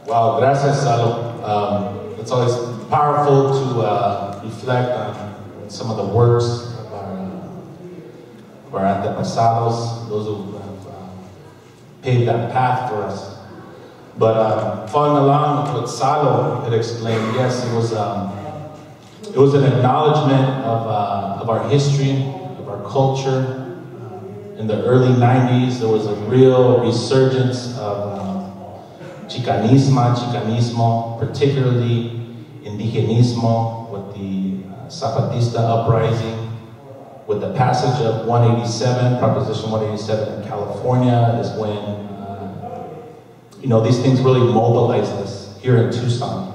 Wow, gracias, Salo. It's always powerful to reflect on some of the works of our antepasados, those who have paved that path for us. But following along with what Salo had explained, yes, it was an acknowledgement of our history, of our culture. In the early 90s, there was a real resurgence of Chicanismo, particularly indigenismo, with the Zapatista uprising, with the passage of 187, Proposition 187 in California is when, these things really mobilized us here in Tucson.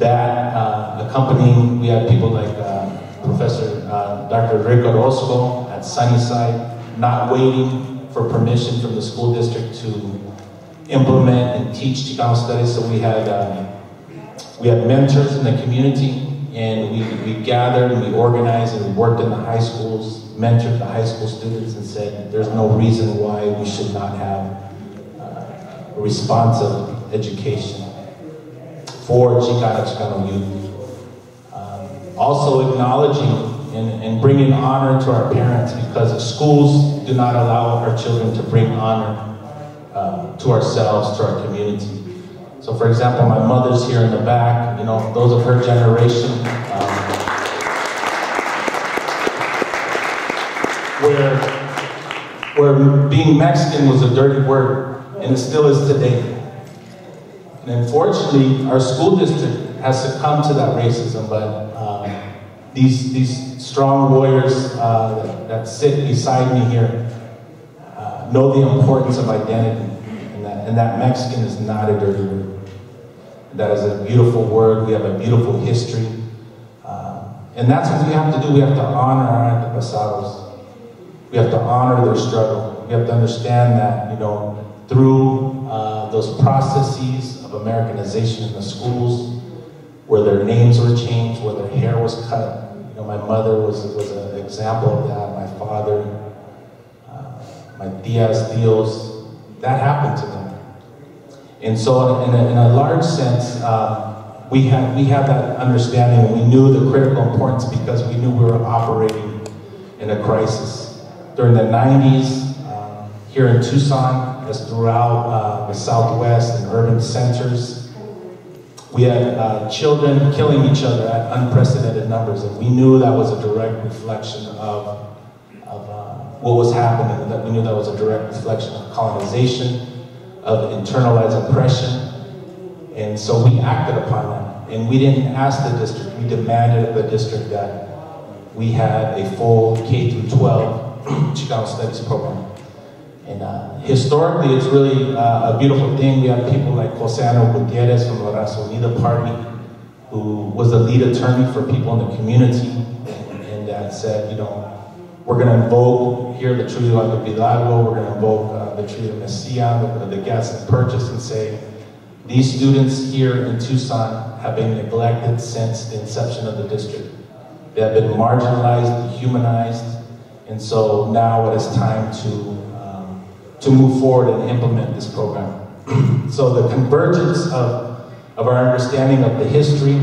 Accompanying, we had people like Professor Dr. Rick Orozco at Sunnyside, not waiting for permission from the school district to implement and teach Chicano studies. So we had mentors in the community, and we gathered and we organized and we worked in the high schools, mentored the high school students, and said there's no reason why we should not have a responsive education for Chicano youth. Also acknowledging and bringing honor to our parents, because schools do not allow our children to bring honor to ourselves, to our community. So for example, my mother's here in the back, those of her generation, where being Mexican was a dirty word, and it still is today. And unfortunately, our school district has succumbed to that racism, but these strong warriors that sit beside me here know the importance of identity, and that Mexican is not a dirty word. That is a beautiful word. We have a beautiful history. And that's what we have to do. We have to honor our antepasados. We have to honor their struggle. We have to understand that, through those processes of Americanization in the schools, where their names were changed, where their hair was cut. My mother was an example of that. My father, my tíos, that happened to them. And so in a large sense, we had that understanding, and we knew the critical importance because we knew we were operating in a crisis. During the 90s, here in Tucson, as throughout the Southwest and urban centers, we had children killing each other at unprecedented numbers, and we knew that was a direct reflection of what was happening, that we knew that was a direct reflection of colonization, of internalized oppression. And so we acted upon that. And we didn't ask the district, we demanded of the district that we had a full K-12 Chicano Studies program. And historically, it's really a beautiful thing. We have people like José Gutierrez from La Raza Unida Party, who was the lead attorney for people in the community, and that said, we're going to invoke here the Treaty of Hidalgo, we're going to invoke the Treaty of Mesilla, the gas and purchase, and say, these students here in Tucson have been neglected since the inception of the district. They have been marginalized, dehumanized, and so now it is time to move forward and implement this program. So the convergence of our understanding of the history,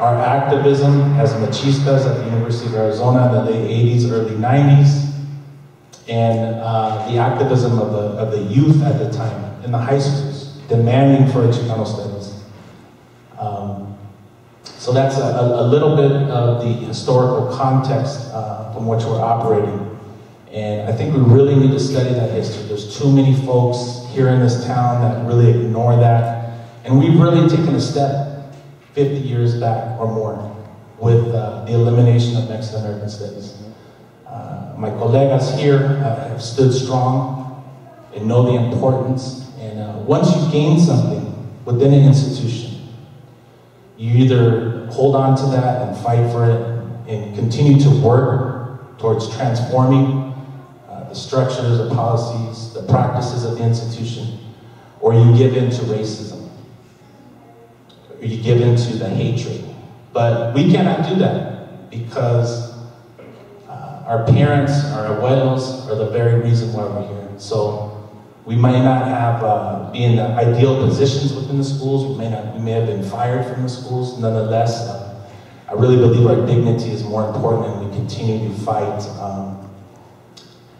our activism as machistas at the University of Arizona in the late 80s, early 90s, and the activism of the youth at the time in the high schools, demanding for a Chicano studies. So that's a little bit of the historical context from which we're operating. And I think we really need to study that history. There's too many folks here in this town that really ignore that. And we've really taken a step 50 years back or more with the elimination of Mexican American studies. My colegas here have stood strong and know the importance. And once you gain something within an institution, you either hold on to that and fight for it and continue to work towards transforming the structures, the policies, the practices of the institution, or you give in to racism, or you give in to the hatred. But we cannot do that because our parents, our abuelos, are the very reason why we're here. So We might not have be in the ideal positions within the schools. We may have been fired from the schools. Nonetheless, I really believe our dignity is more important, and we continue to fight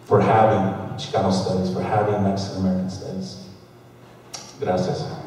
for having Chicano studies, for having Mexican American studies. Gracias.